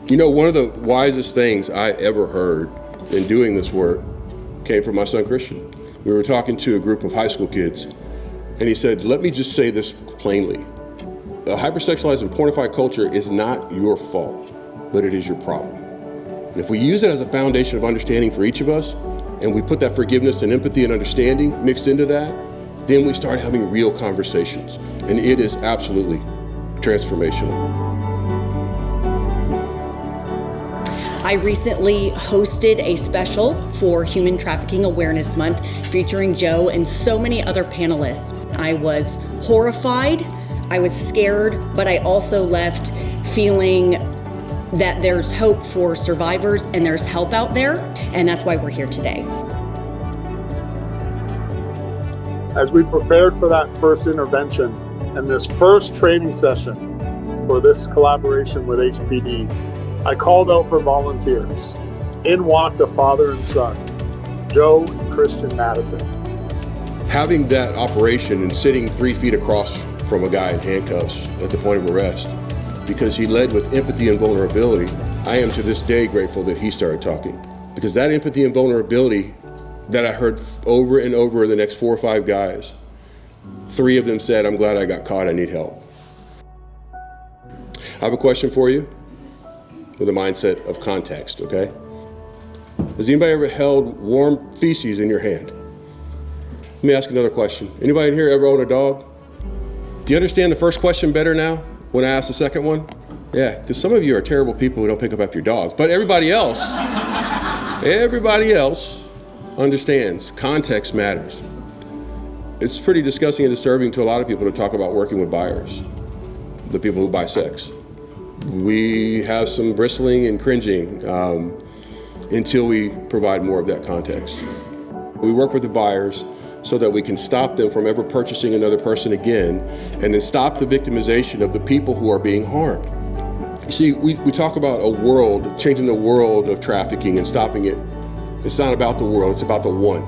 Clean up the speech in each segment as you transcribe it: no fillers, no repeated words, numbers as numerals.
You know, one of the wisest things I ever heard in doing this work came from my son Christian. We were talking to a group of high school kids, and he said, let me just say this plainly. A hypersexualized and pornified culture is not your fault, but it is your problem. And if we use it as a foundation of understanding for each of us, and we put that forgiveness and empathy and understanding mixed into that, then we start having real conversations. And it is absolutely transformational. I recently hosted a special for Human Trafficking Awareness Month featuring Joe and so many other panelists. I was horrified, I was scared, but I also left feeling that there's hope for survivors and there's help out there, and that's why we're here today. As we prepared for that first intervention and this first training session for this collaboration with HPD, I called out for volunteers. In walked a father and son, Joe and Christian Madison. Having that operation and sitting 3 feet across from a guy in handcuffs at the point of arrest, because he led with empathy and vulnerability, I am to this day grateful that he started talking. Because that empathy and vulnerability that I heard over and over the next 4 or 5 guys, 3 of them said, I'm glad I got caught, I need help. I have a question for you with a mindset of context, okay? Has anybody ever held warm feces in your hand? Let me ask another question. Anybody in here ever own a dog? Do you understand the first question better now when I ask the second one? Yeah, because some of you are terrible people who don't pick up after your dogs, but everybody else understands context matters. It's pretty disgusting and disturbing to a lot of people to talk about working with buyers, the people who buy sex. We have some bristling and cringing until we provide more of that context. We work with the buyers so that we can stop them from ever purchasing another person again, and then stop the victimization of the people who are being harmed. You see, we talk about a world, changing the world of trafficking and stopping it. It's not about the world, it's about the one.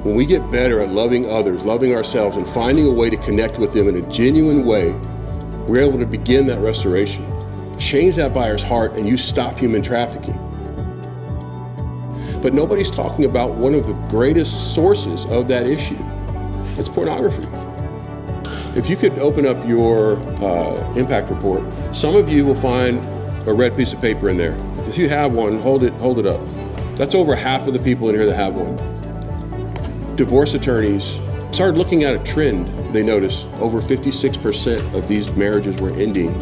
When we get better at loving others, loving ourselves, and finding a way to connect with them in a genuine way, we're able to begin that restoration. Change that buyer's heart and you stop human trafficking. But nobody's talking about one of the greatest sources of that issue. It's pornography. If you could open up your impact report, some of you will find a red piece of paper in there. If you have one, hold it up. That's over half of the people in here that have one. Divorce attorneys started looking at a trend. They noticed over 56% of these marriages were ending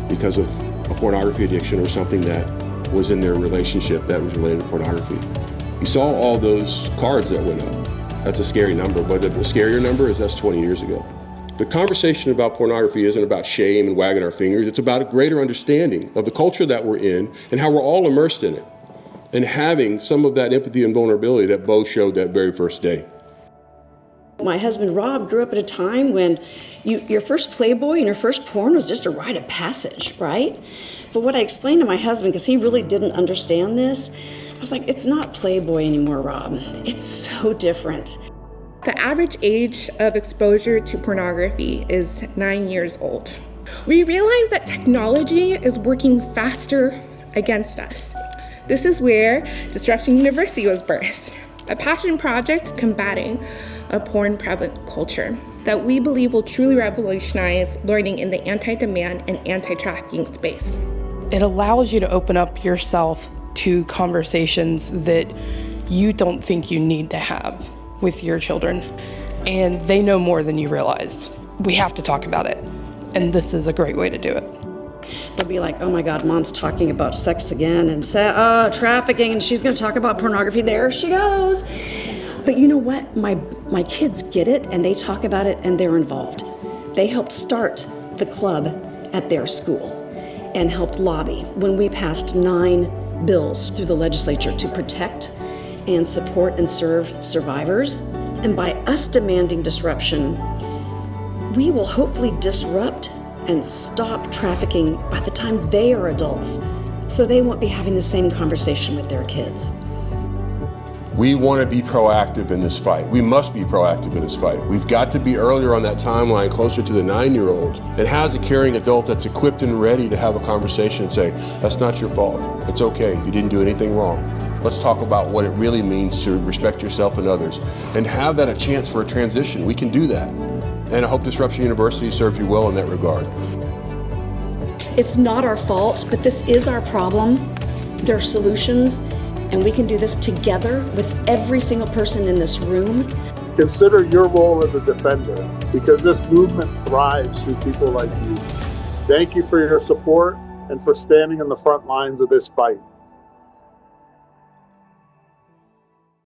because of a pornography addiction or something that was in their relationship that was related to pornography. You saw all those cards that went up. That's a scary number, but the scarier number is that's 20 years ago. The conversation about pornography isn't about shame and wagging our fingers. It's about a greater understanding of the culture that we're in and how we're all immersed in it, and having some of that empathy and vulnerability that Bo showed that very first day. My husband, Rob, grew up at a time when your first Playboy and your first porn was just a rite of passage, right? But what I explained to my husband, because he really didn't understand this, I was like, it's not Playboy anymore, Rob. It's so different. The average age of exposure to pornography is 9 years old. We realize that technology is working faster against us. This is where Disruption University was birthed, a passion project combating a porn-prevalent culture that we believe will truly revolutionize learning in the anti-demand and anti-trafficking space. It allows you to open up yourself to conversations that you don't think you need to have with your children, and they know more than you realize. We have to talk about it, and this is a great way to do it. They'll be like, oh my God, Mom's talking about sex again and trafficking, and she's gonna talk about pornography. There she goes. But you know what? My kids get it, and they talk about it, and they're involved. They helped start the club at their school and helped lobby when we passed 9 bills through the legislature to protect and support and serve survivors. And by us demanding disruption, we will hopefully disrupt and stop trafficking by the time they are adults, so they won't be having the same conversation with their kids. We want to be proactive in this fight. We must be proactive in this fight. We've got to be earlier on that timeline, closer to the 9-year-old, and has a caring adult that's equipped and ready to have a conversation and say, that's not your fault. It's okay. You didn't do anything wrong. Let's talk about what it really means to respect yourself and others, and have that a chance for a transition. We can do that. And I hope Disruption University serves you well in that regard. It's not our fault, but this is our problem. There are solutions, and we can do this together with every single person in this room. Consider your role as a defender, because this movement thrives through people like you. Thank you for your support and for standing in the front lines of this fight.